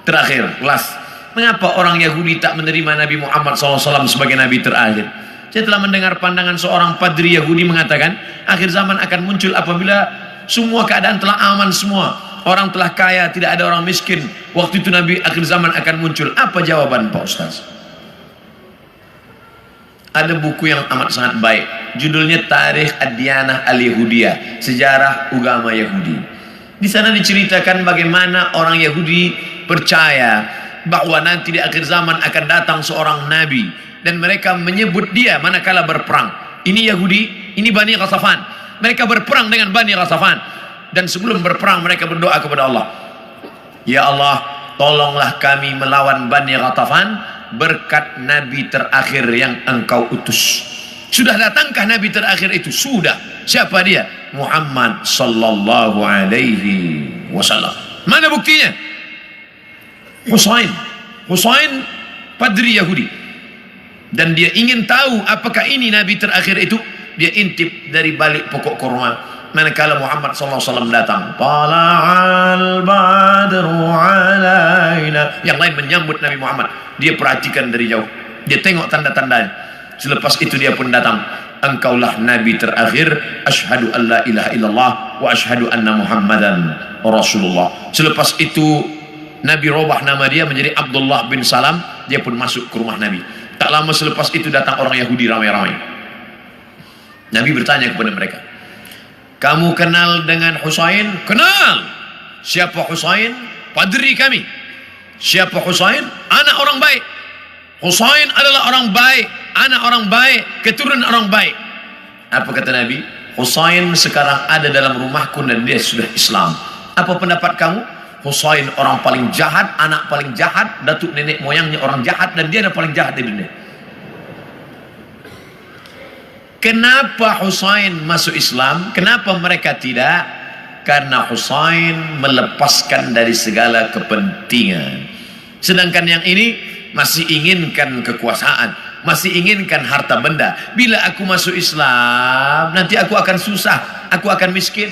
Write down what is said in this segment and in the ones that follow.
terakhir, last. Mengapa orang Yahudi tak menerima Nabi Muhammad SAW sebagai Nabi terakhir? Saya telah mendengar pandangan seorang padri Yahudi mengatakan, akhir zaman akan muncul apabila semua keadaan telah aman semua. Orang telah kaya, tidak ada orang miskin. Waktu itu Nabi akhir zaman akan muncul. Apa jawaban Pak Ustaz? Ada buku yang amat sangat baik. Judulnya Tarikh Ad-Diyanah Al-Yahudiyah, sejarah agama Yahudi. Di sana diceritakan bagaimana orang Yahudi percaya bahwa nanti di akhir zaman akan datang seorang nabi dan mereka menyebut dia manakala berperang. Ini Yahudi, ini Bani Ghatafan. Mereka berperang dengan Bani Ghatafan dan sebelum berperang mereka berdoa kepada Allah, ya Allah, tolonglah kami melawan Bani Ghatafan berkat nabi terakhir yang engkau utus. Sudah datangkah nabi terakhir itu? Sudah. Siapa dia? Muhammad sallallahu alaihi wasallam. Mana buktinya? Husain padri Yahudi, dan dia ingin tahu apakah ini nabi terakhir itu. Dia intip dari balik pokok kurma manakala Muhammad SAW datang. Tala'al badru alaina. Yang lain menyambut Nabi Muhammad, dia perhatikan dari jauh, dia tengok tanda-tandanya. Selepas itu dia pun datang. Engkaulah nabi terakhir. Asyhadu an la ilaha illallah wa asyhadu anna Muhammadan Rasulullah. Selepas itu Nabi robah nama dia menjadi Abdullah bin Salam. Dia pun masuk ke rumah Nabi. Tak lama selepas itu datang orang Yahudi ramai-ramai. Nabi bertanya kepada mereka, kamu kenal dengan Husain? Kenal. Siapa Husain? Padri kami. Siapa Husain? Anak orang baik. Husain adalah orang baik, anak orang baik, keturunan orang baik. Apa kata Nabi? Husain sekarang ada dalam rumahku dan dia sudah Islam. Apa pendapat kamu? Husain orang paling jahat, anak paling jahat, datuk nenek moyangnya orang jahat, dan dia yang paling jahat di dunia. Kenapa Husain masuk Islam? Kenapa mereka tidak? Karena Husain melepaskan dari segala kepentingan. Sedangkan yang ini masih inginkan kekuasaan, masih inginkan harta benda. Bila aku masuk Islam, nanti aku akan susah, aku akan miskin.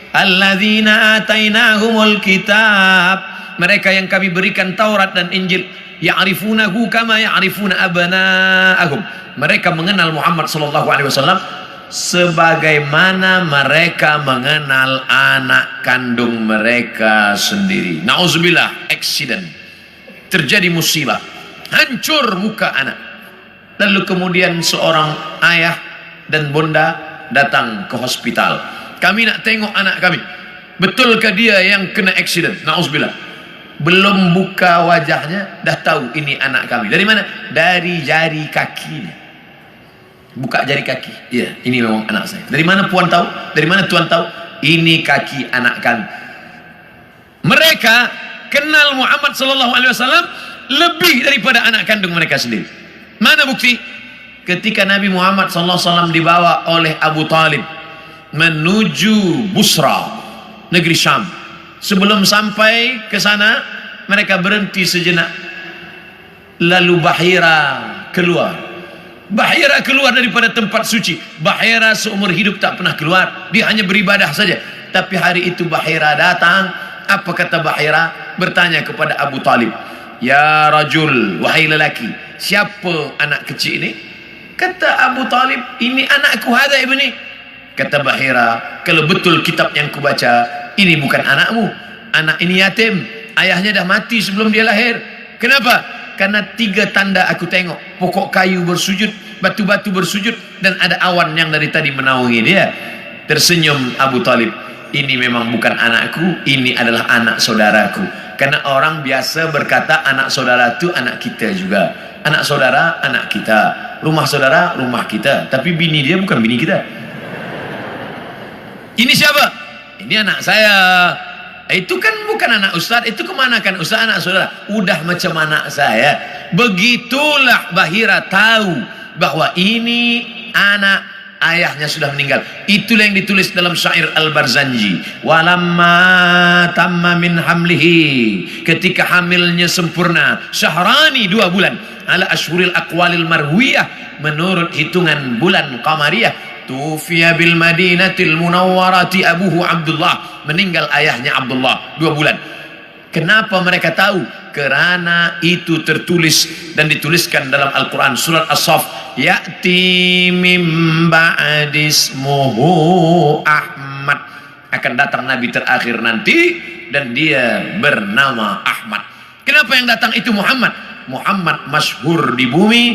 Alladzina atainahumul kitab, mereka yang kami berikan Taurat dan Injil, ya'rifunahu kama ya'rifuna abna'ahum. Mereka mengenal Muhammad sallallahu alaihi wasallam sebagaimana mereka mengenal anak kandung mereka sendiri. Nauzubillah, accident, terjadi musibah, hancur muka anak. Lalu kemudian seorang ayah dan bunda datang ke hospital. Kami nak tengok anak kami. Betulkah dia yang kena accident? Nauzubillah. Belum buka wajahnya dah tahu ini anak kami. Dari mana? Dari jari kakinya. Buka jari kaki. Ya, ini memang anak saya. Dari mana puan tahu? Dari mana tuan tahu? Ini kaki anak kami. Mereka kenal Muhammad sallallahu alaihi wasallam lebih daripada anak kandung mereka sendiri. Mana bukti? Ketika Nabi Muhammad sallallahu alaihi wasallam dibawa oleh Abu Talib menuju Busra, negeri Syam. Sebelum sampai ke sana, mereka berhenti sejenak. Lalu Bahira keluar. Bahira keluar daripada tempat suci. Bahira seumur hidup tak pernah keluar. Dia hanya beribadah saja. Tapi hari itu Bahira datang. Apa kata Bahira? Bertanya kepada Abu Talib, ya rajul, wahai lelaki, siapa anak kecil ini? Kata Abu Talib, ini anakku, hada ibni. Kata Bahira, kalau betul kitab yang kubaca, ini bukan anakmu. Anak ini yatim, ayahnya dah mati sebelum dia lahir. Kenapa? Karena 3 tanda aku tengok. Pokok kayu bersujud, batu-batu bersujud, dan ada awan yang dari tadi menaungi dia. Tersenyum Abu Talib, ini memang bukan anakku, ini adalah anak saudaraku. Karena orang biasa berkata anak saudara itu anak kita juga. Anak saudara, anak kita. Rumah saudara, rumah kita. Tapi bini dia bukan bini kita. Ini siapa? Ini anak saya. Itu kan bukan anak ustaz. Itu kemana kan ustaz, anak saudara? Udah macam anak saya. Begitulah Bahira tahu bahwa ini anak ayahnya sudah meninggal. Itulah yang ditulis dalam syair Al-Barzanji. Walamma tamma min hamlihi, ketika hamilnya sempurna, syahrani 2 bulan, ala ashhuril aqwalil marwiyah, menurut hitungan bulan qamariyah. Tufiya bil Madinatil Munawwarati abuhu Abdullah, meninggal ayahnya Abdullah 2 bulan. Kenapa mereka tahu? Karena itu tertulis dan dituliskan dalam Al-Quran surat As-Saff, ya'ti mim ba'dismuhu Ahmad, akan datang nabi terakhir nanti dan dia bernama Ahmad. Kenapa yang datang itu Muhammad? Muhammad masyhur di bumi,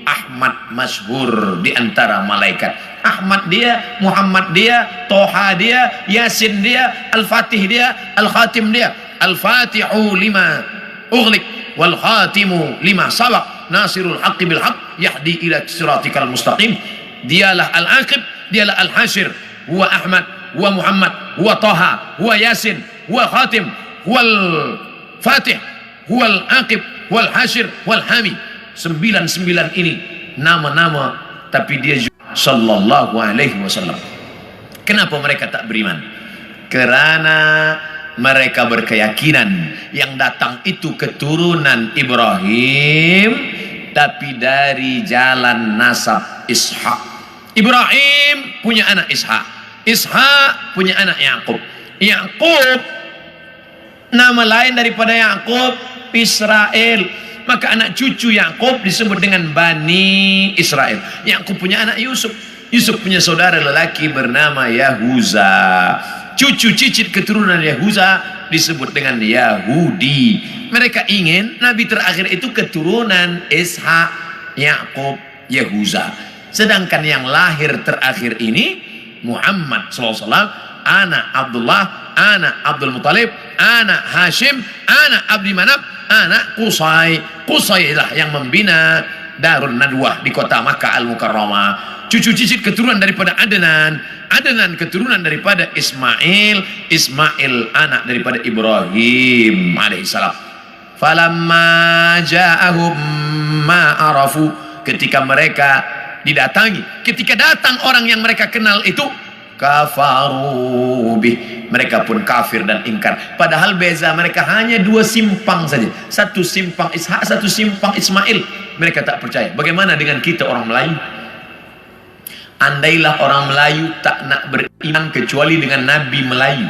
Ahmad masyhur di antara malaikat. Ahmad dia, Muhammad dia, Toha dia, Yasin dia, Al-Fatih dia, Al-Khatim dia. Al-Fatihu lima ughliq wal khatimu lima sabaq nasirul haqqi bil haqq yahdi ila siratikal mustaqim. Dialah Al-Aqib, dialah Al-Hashir, huwa Ahmad, huwa Muhammad, huwa Toha, huwa Yasin, huwa Khatim, huwa Al-Fatih, huwa Al-Aqib, huwa Al-Hashir, huwa Al-Hami. 99 ini nama-nama, tapi dia juga sallallahu alaihi wasallam. Kenapa mereka tak beriman? Karena mereka berkeyakinan yang datang itu keturunan Ibrahim, tapi dari jalan nasab Ishak. Ibrahim punya anak Ishak, Ishak punya anak Yakub. Yakub, nama lain daripada Yakub Israel, maka anak cucu Yakub disebut dengan Bani Israel. Yakub punya anak Yusuf, Yusuf punya saudara lelaki bernama Yahuza. Cucu cicit keturunan Yahuza disebut dengan Yahudi. Mereka ingin nabi terakhir itu keturunan Ishak, Yakub, Yahuza. Sedangkan yang lahir terakhir ini Muhammad SAW, anak Abdullah, anak Abdul Muttalib, anak Hashim, anak Abdi Manaf, anak Qusay. Qusay lah yang membina Darun Nadwah di kota Makkah Al-Mukarramah. Cucu cicit keturunan daripada Adnan, Adnan keturunan daripada Ismail, Ismail anak daripada Ibrahim alaihissalam. Falamma ja'ahum ma arafu, ketika mereka didatangi, ketika datang orang yang mereka kenal itu, kafaru bih, mereka pun kafir dan ingkar. Padahal beza mereka hanya 2 simpang saja, satu simpang Ishak, satu simpang Ismail. Mereka tak percaya. Bagaimana dengan kita orang Melayu? Andailah orang Melayu tak nak beriman kecuali dengan Nabi Melayu.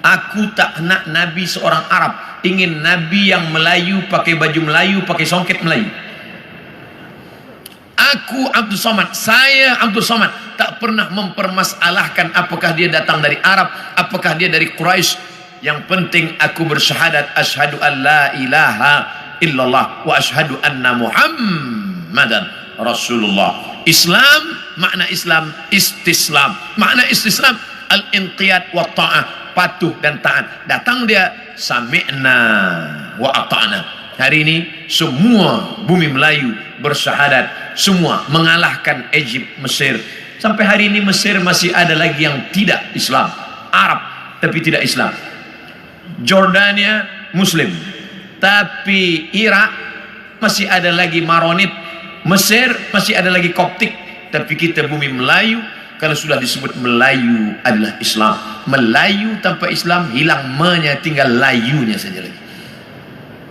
Aku tak nak Nabi seorang Arab, ingin Nabi yang Melayu, pakai baju Melayu, pakai songket Melayu. Aku Abdul Somad, saya Abdul Somad, tak pernah mempermasalahkan apakah dia datang dari Arab, apakah dia dari Quraisy. Yang penting aku bersyahadat asyhadu an la ilaha illallah wa asyhadu anna Muhammadan Rasulullah. Islam, makna Islam istislam, makna istislam al-inqiyad wa ta'ah, patuh dan taat. Datang dia sami'na wa ata'na. Hari ini semua bumi Melayu bersyahadat, semua mengalahkan Egypt, Mesir. Sampai hari ini Mesir masih ada lagi yang tidak Islam, Arab tapi tidak Islam. Jordania Muslim, tapi Irak masih ada lagi Maronit. Mesir masih ada lagi Koptik, tapi kita bumi Melayu, kalau sudah disebut Melayu adalah Islam. Melayu tanpa Islam hilang me-nya, tinggal layunya saja lagi.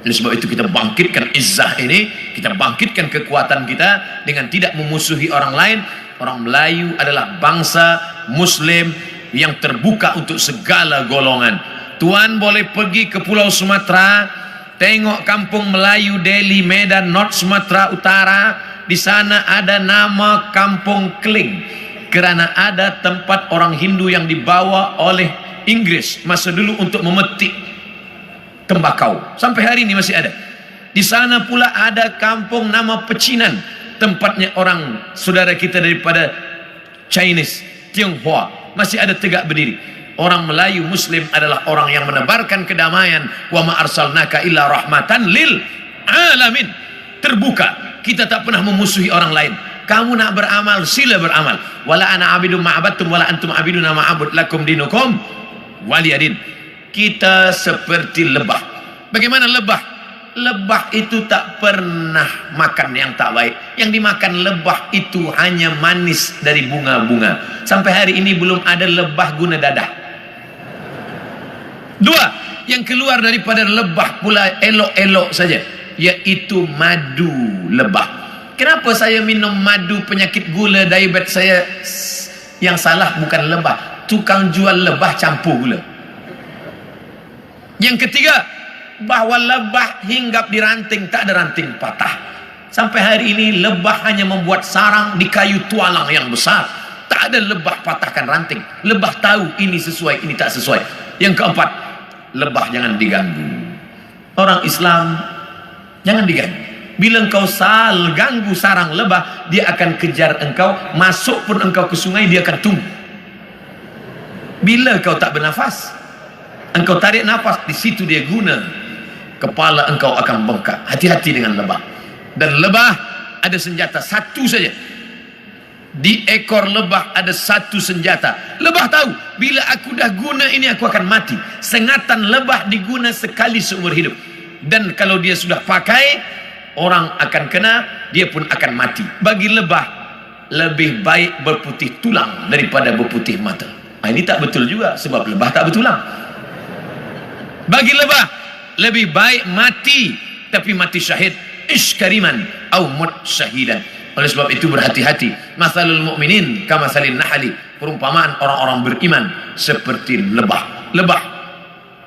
Oleh sebab itu kita bangkitkan izzah ini, kita bangkitkan kekuatan kita dengan tidak memusuhi orang lain. Orang Melayu adalah bangsa Muslim yang terbuka untuk segala golongan. Tuan boleh pergi ke Pulau Sumatera, tengok kampung Melayu Delhi, Medan, North Sumatera Utara. Di sana ada nama Kampung Keling, karena ada tempat orang Hindu yang dibawa oleh Inggris masa dulu untuk memetik tembakau. Sampai hari ini masih ada. Di sana pula ada kampung nama Pecinan, tempatnya orang saudara kita daripada Chinese, Tionghoa, masih ada tegak berdiri. Orang Melayu Muslim adalah orang yang menebarkan kedamaian. Wa ma arsalnaka illa rahmatan lil alamin. Terbuka, kita tak pernah memusuhi orang lain. Kamu nak beramal, sila beramal. Wala ana abidum ma'abattum wala antum abiduna ma'abud lakum dinukum waliyadin. Kita seperti lebah. Bagaimana lebah? Lebah itu tak pernah makan yang tak baik. Yang dimakan lebah itu hanya manis dari bunga-bunga. Sampai hari ini belum ada lebah guna dadah. 2, yang keluar daripada lebah pula elok-elok saja, yaitu madu lebah. Kenapa saya minum madu penyakit gula, diabetes saya? Yang salah bukan lebah, tukang jual lebah campur gula. Yang ketiga, bahwa lebah hinggap di ranting, tak ada ranting patah. Sampai hari ini lebah hanya membuat sarang di kayu tualang yang besar. Tak ada lebah patahkan ranting. Lebah tahu ini sesuai, ini tak sesuai. Yang keempat, lebah jangan diganggu. Orang Islam jangan diganggu. Bila engkau ganggu sarang lebah, dia akan kejar engkau. Masuk pun engkau ke sungai, dia akan tunggu. Bila kau tak bernafas, engkau tarik nafas, di situ dia guna. Kepala engkau akan bengkak. Hati-hati dengan lebah. Dan lebah ada senjata satu saja. Di ekor lebah ada satu senjata. Lebah tahu, bila aku dah guna ini aku akan mati. Sengatan lebah diguna sekali seumur hidup. Dan kalau dia sudah pakai, orang akan kena, dia pun akan mati. Bagi lebah, lebih baik berputih tulang daripada berputih mata. Ini tak betul juga, sebab lebah tak bertulang. Bagi lebah, lebih baik mati, tapi mati syahid, iskariman au mut syahidan. Oleh sebab itu berhati-hati. Mathalul mu'minin kamathalin nahli. Perumpamaan orang-orang beriman seperti lebah. Lebah.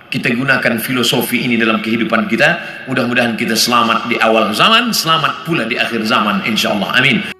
Kita gunakan filosofi ini dalam kehidupan kita. Mudah-mudahan kita selamat di awal zaman, selamat pula di akhir zaman, insyaallah. Amin.